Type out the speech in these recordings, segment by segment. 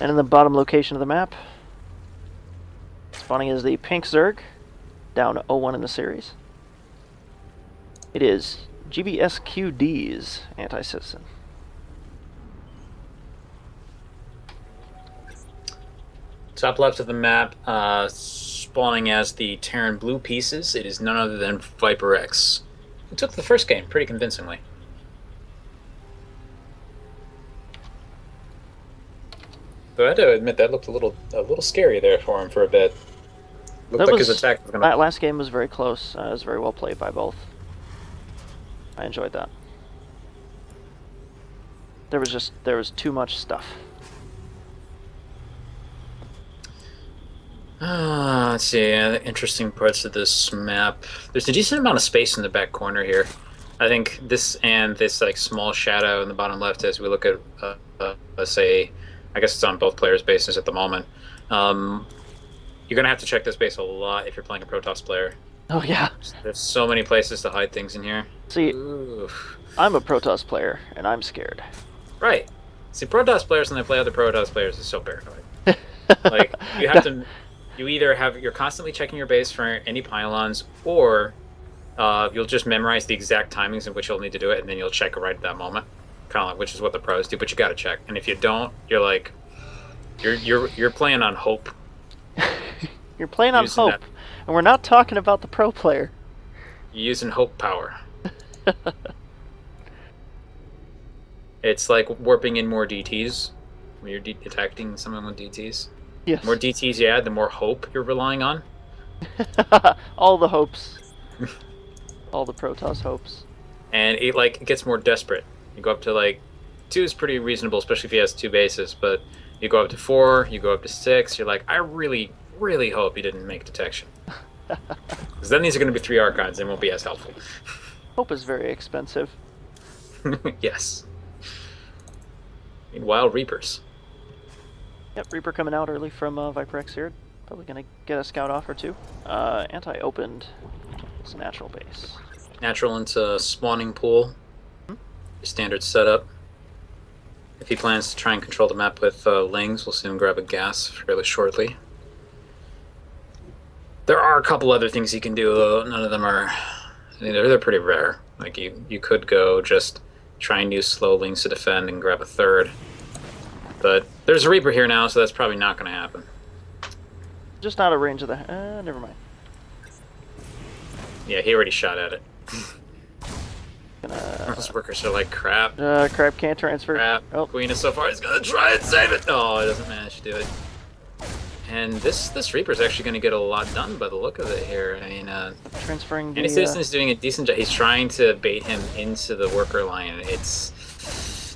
And in the bottom location of the map, spawning is the pink Zerg, down 0-1 in the series. It is GBSQD's Anticitizen. Top left of the map, spawning as the Terran blue pieces, it is none other than VyperX, who took the first game pretty convincingly. Though I had to admit that looked a little scary there for him for a bit. Looked like his attack was gonna. That last game was very close. It was very well played by both. I enjoyed that. There was too much stuff. Let's see. The interesting parts of this map. There's a decent amount of space in the back corner here. I think this and this like small shadow in the bottom left as we look at, let's say, I guess it's on both players' bases at the moment. You're gonna have to check this base a lot if you're playing a Protoss player. Oh yeah. There's so many places to hide things in here. See, Oof. I'm a Protoss player and I'm scared. Right. See, Protoss players when they play other Protoss players is so paranoid. Like you have to. You either you're constantly checking your base for any pylons, or you'll just memorize the exact timings in which you'll need to do it, and then you'll check right at that moment, kind of like which is what the pros do. But you got to check, and if you don't, you're like, you're playing on hope. You're playing on hope, and we're not talking about the pro player. You're using hope power. It's like warping in more DTs when you're attacking someone with DTs. Yes. The more DTs you add, the more hope you're relying on. All the hopes. All the Protoss hopes. And it gets more desperate. You go up to like 2 is pretty reasonable, especially if he has 2 bases, but you go up to 4, you go up to 6, you're like, I really, really hope he didn't make detection. Because then these are going to be 3 Archons, they won't be as helpful. Hope is very expensive. Yes. Meanwhile, Reapers. Yep, Reaper coming out early from VyperX here. Probably gonna get a scout off or 2. Anti-opened. It's a natural base. Natural into spawning pool. Standard setup. If he plans to try and control the map with Lings, we'll see him grab a gas fairly shortly. There are a couple other things he can do, though none of them are... I mean, they're pretty rare. Like, you could go just try and use slow Lings to defend and grab a 3rd. But there's a Reaper here now, so that's probably not going to happen. Just out of range of the... never mind. Yeah, he already shot at it. Gonna... Those workers are like crap. Crab can't transfer. Crap. Oh. Queen is so far. He's going to try and save it. Oh, he doesn't manage to do it. And this Reaper's actually going to get a lot done by the look of it here. I mean, transferring the... Anticitizen is doing a decent job. He's trying to bait him into the worker line. It's...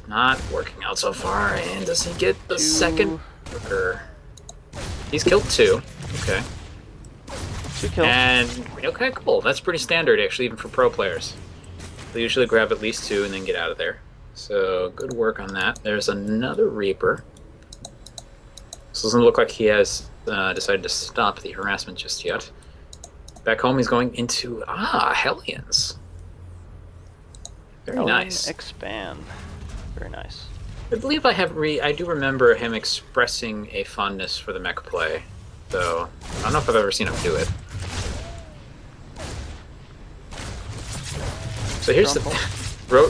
not working out so far, and does he get the 2nd worker? He's killed 2. Okay. 2 kills. And okay, cool. That's pretty standard, actually, even for pro players. They usually grab at least 2 and then get out of there. So good work on that. There's another Reaper. This doesn't look like he has decided to stop the harassment just yet. Back home, he's going into Hellions. Very Hellion nice. Expand. Very nice. I believe I do remember him expressing a fondness for the mech play, though I don't know if I've ever seen him do it. So here's the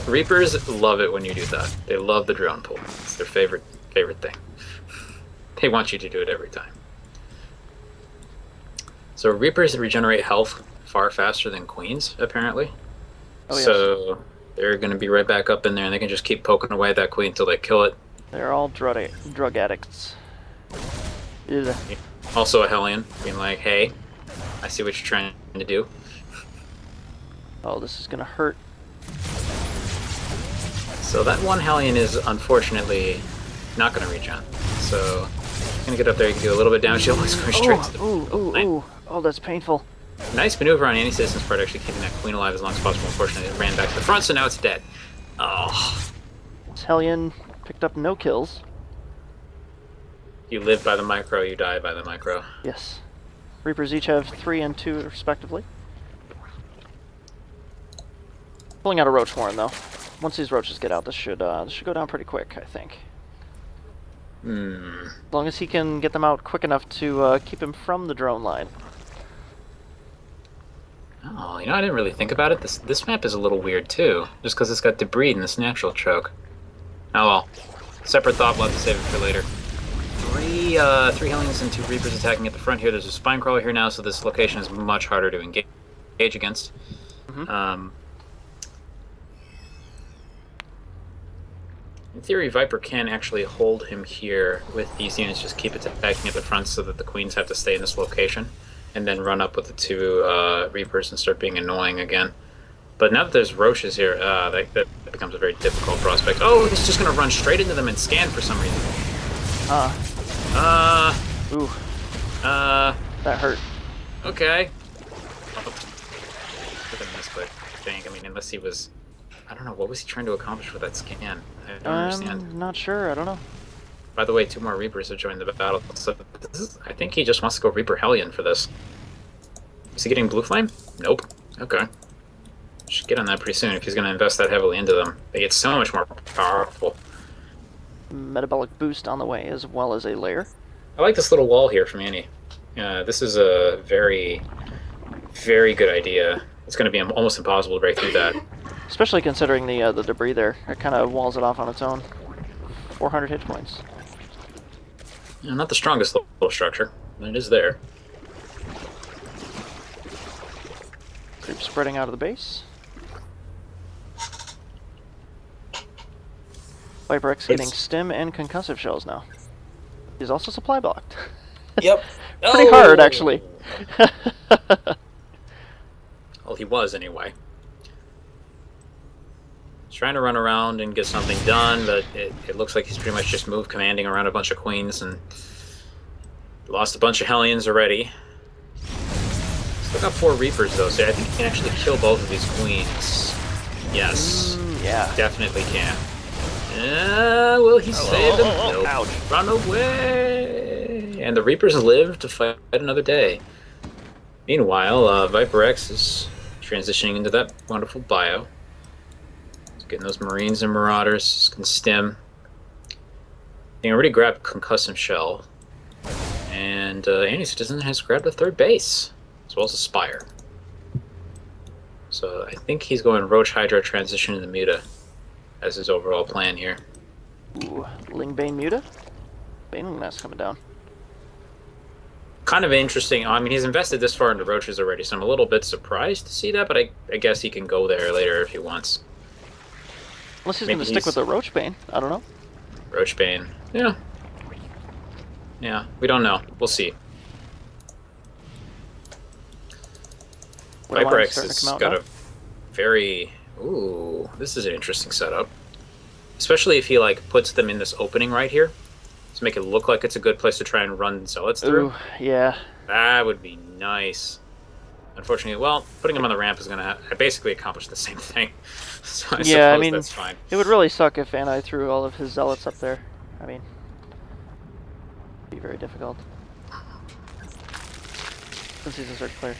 Reapers love it when you do that. They love the drone pull. It's their favorite thing. They want you to do it every time. So Reapers regenerate health far faster than Queens, apparently. Oh, yes. So they're going to be right back up in there, and they can just keep poking away at that Queen until they kill it. They're all drug addicts. Ugh. Also a Hellion, being like, hey, I see what you're trying to do. Oh, this is going to hurt. So that one Hellion is unfortunately not going to regen. So he's going to get up there, he can do a little bit of damage. He'll always go straight to the... Ooh. Oh, that's painful. Nice maneuver on Anticitizen's part, actually keeping that Queen alive as long as possible. Unfortunately, it ran back to the front, so now it's dead. Oh. This Hellion picked up no kills. You live by the micro, you die by the micro. Yes. Reapers each have 3 and 2, respectively. Pulling out a Roach Warren, though. Once these roaches get out, this should go down pretty quick, I think. As long as he can get them out quick enough to keep him from the drone line. Oh, you know, I didn't really think about it. This map is a little weird too, just because it's got debris in this natural choke. Oh well. Separate thought, we'll have to save it for later. Three Hellions and 2 Reapers attacking at the front here. There's a Spine Crawler here now, so this location is much harder to engage against. In theory, Viper can actually hold him here with these units, just keep attacking at the front so that the Queens have to stay in this location, and then run up with the 2 Reapers and start being annoying again. But now that there's Roaches here, that becomes a very difficult prospect. Oh, he's just going to run straight into them and scan for some reason. Ooh. That hurt. Okay. Dang, I mean, unless he was... I don't know, what was he trying to accomplish with that scan? I don't understand. I'm not sure, I don't know. By the way, 2 more Reapers have joined the battle, so I think he just wants to go Reaper Hellion for this. Is he getting Blue Flame? Nope. Okay. Should get on that pretty soon if he's going to invest that heavily into them. They get so much more powerful. Metabolic boost on the way, as well as a layer. I like this little wall here from Annie. This is a very, very good idea. It's going to be almost impossible to break through that. Especially considering the debris there. It kind of walls it off on its own. 400 hit points. Yeah, not the strongest little structure, but it is there. Creep spreading out of the base. VyperX getting stim and concussive shells now. He's also supply blocked. Yep. Pretty hard, actually. Well, he was anyway. He's trying to run around and get something done, but it looks like he's pretty much just moved commanding around a bunch of Queens and lost a bunch of Hellions already. Still got 4 Reapers though, so I think he can actually kill both of these Queens. Yes. Yeah. Definitely can. Will he save them? Nope. Ouch. Run away! And the Reapers live to fight another day. Meanwhile, VyperX is transitioning into that wonderful bio. He's getting those Marines and Marauders. He's going to stim. He already grabbed Concussive Shell. And Anticitizen has grabbed a 3rd base, as well as a Spire. So I think he's going Roach Hydra transition into Muta as his overall plan here. Ooh, Lingbane Muta? Baneling Nest coming down. Kind of interesting. I mean, he's invested this far into Roaches already, so I'm a little bit surprised to see that, but I guess he can go there later if he wants. Unless he's going to stick with the Roach Bane. I don't know. Roach Bane. Yeah. Yeah, we don't know. We'll see. VyperX has got a very... Ooh, this is an interesting setup. Especially if he, like, puts them in this opening right here. To make it look like it's a good place to try and run Zealots through. Ooh, yeah. That would be nice. Unfortunately, well, putting them on the ramp is going to basically accomplish the same thing. So I suppose that's fine. It would really suck if Anti threw all of his Zealots up there. I mean, it'd be very difficult. Since he's a search player.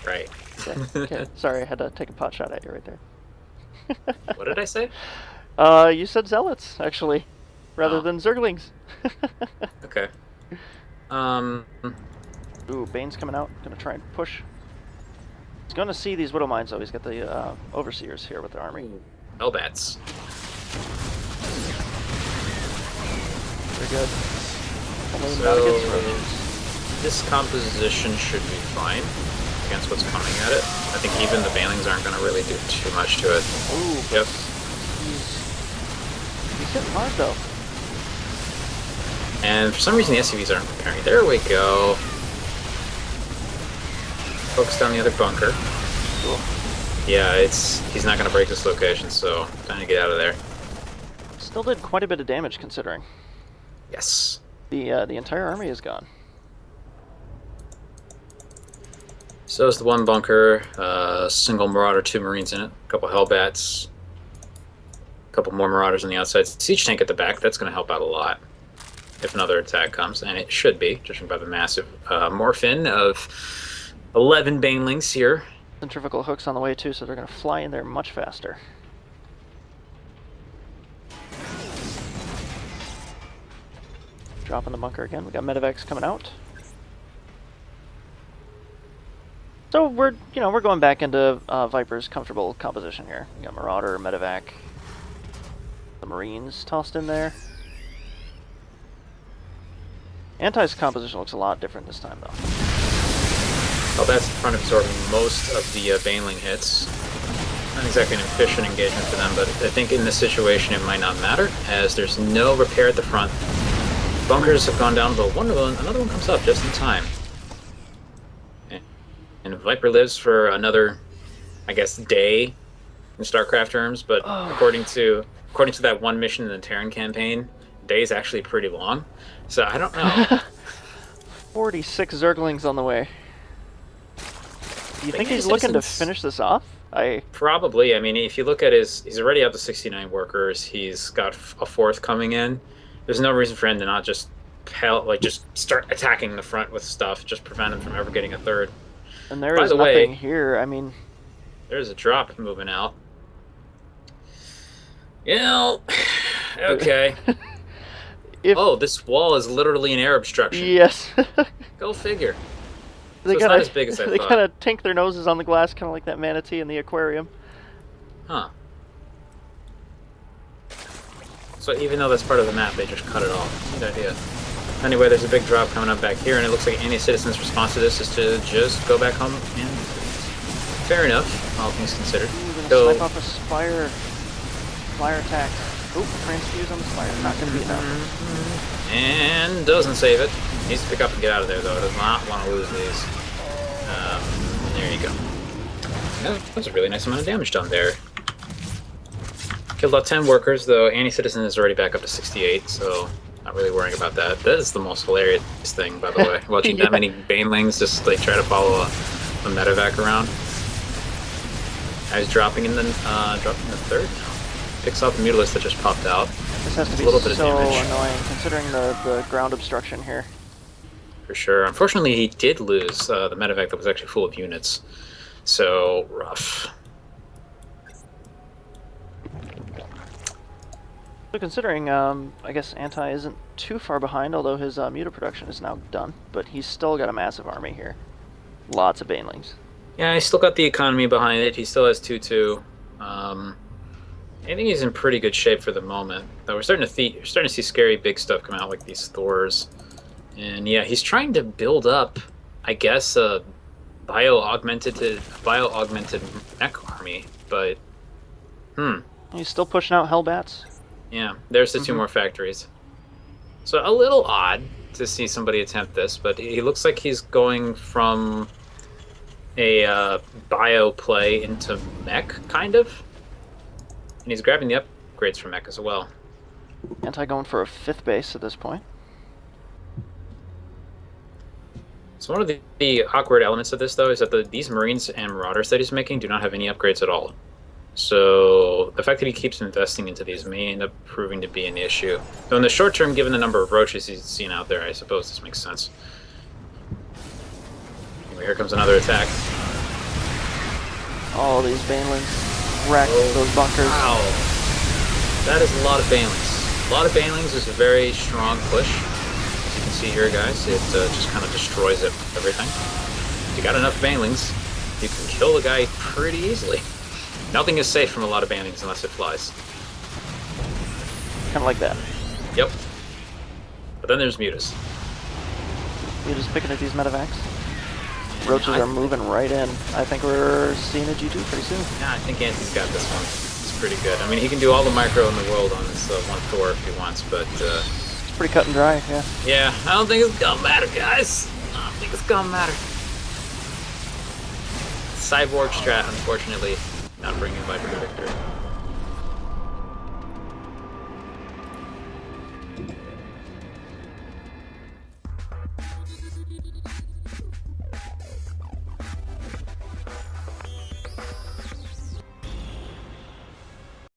Right. Yeah, okay. Sorry, I had to take a pot shot at you right there. What did I say? You said Zealots, actually, rather than Zerglings. Okay. Ooh, Bane's coming out. Gonna try and push. He's gonna see these Widow Mines, though. He's got the Overseers here with their army. Hellbats. Very good. Only So, not against Roaches. This composition should be fine against what's coming at it. I think even the Banelings aren't going to really do too much to it. Ooh, yep. He's hitting hard, though. And for some reason the SCVs aren't preparing. There we go. Focus down the other bunker. Cool. Yeah, he's not going to break this location, so time to get out of there. Still did quite a bit of damage, considering. Yes. The entire army is gone. So is the one bunker, single Marauder, 2 Marines in it, a couple Hellbats, a couple more Marauders on the outside. Siege tank at the back, that's going to help out a lot if another attack comes, and it should be, judging by the massive morphin of 11 Banelings here. Centrifugal hooks on the way, too, so they're going to fly in there much faster. Dropping the bunker again. We got Medivacs coming out. So we're going back into Viper's comfortable composition here. We got Marauder, Medivac, the Marines tossed in there. Anti's composition looks a lot different this time, though. Well, that's the front absorbing most of the Baneling hits. Not exactly an efficient engagement for them, but I think in this situation it might not matter, as there's no repair at the front. Bunkers have gone down, but another one comes up just in time. And Viper lives for another, I guess, day in StarCraft terms, but according to that one mission in the Terran campaign, day is actually pretty long. So I don't know. 46 Zerglings on the way. Do you think he's looking to finish this off? Probably. I mean, if you look at he's already up to 69 workers. He's got a fourth coming in. There's no reason for him to not just start attacking the front with stuff, just prevent him from ever getting a third. And there is nothing here. I mean, there's a drop moving out. Okay. This wall is literally an air obstruction. Yes. Go figure. They it's not as big as I thought. They kind of tink their noses on the glass, kind of like that manatee in the aquarium. Huh. So even though that's part of the map, they just cut it off. Good idea. Anyway, there's a big drop coming up back here, and it looks like Anticitizen's response to this is to just go back home. And fair enough, all things considered. Ooh, gonna snipe off a Spire. Flyer attack. Oop, transfuse on the Spire. Not gonna be enough. And doesn't save it. Needs to pick up and get out of there, though. Does not want to lose these. There you go. That was a really nice amount of damage done there. Killed about 10 workers, though Anticitizen is already back up to 68, so not really worrying about that. That is the most hilarious thing, by the way. Watching that many Banelings just like try to follow a Medivac around. He's dropping in the third now. Picks up the Mutalisk that just popped out. This has to be so annoying, considering the ground obstruction here. For sure. Unfortunately, he did lose the Medivac that was actually full of units. So, rough. So considering, I guess Anti isn't too far behind, although his Muta production is now done, but he's still got a massive army here. Lots of Banelings. Yeah, he's still got the economy behind it. He still has 2-2. I think he's in pretty good shape for the moment. Though we're starting to see scary big stuff come out, like these Thors. And yeah, he's trying to build up, I guess, a bio-augmented mech army, but He's still pushing out Hellbats. Yeah, there's the two more factories. So a little odd to see somebody attempt this, but he looks like he's going from a bio play into mech, kind of. And he's grabbing the upgrades from mech as well. Anti going for a 5th base at this point. So one of the awkward elements of this, though, is that these Marines and Marauders that he's making do not have any upgrades at all. So the fact that he keeps investing into these may end up proving to be an issue. Though in the short term, given the number of roaches he's seen out there, I suppose this makes sense. Anyway, here comes another attack. All these Banelings wrecked those bunkers. Wow. That is a lot of Banelings. A lot of Banelings is a very strong push. As you can see here, guys, it just kind of destroys everything. If you got enough Banelings, you can kill the guy pretty easily. Nothing is safe from a lot of Banelings unless it flies. Kind of like that. Yep. But then there's Mutas. Mutas picking at these Medivacs. Roaches are moving right in. I think we're seeing a G2 pretty soon. Yeah, I think Anti's got this one. It's pretty good. I mean, he can do all the micro in the world on this one Thor if he wants, but... it's pretty cut and dry, yeah. Yeah, I don't think it's gonna matter, guys. I don't think it's gonna matter. Cyborg strat, unfortunately, not bringing Viper to victory.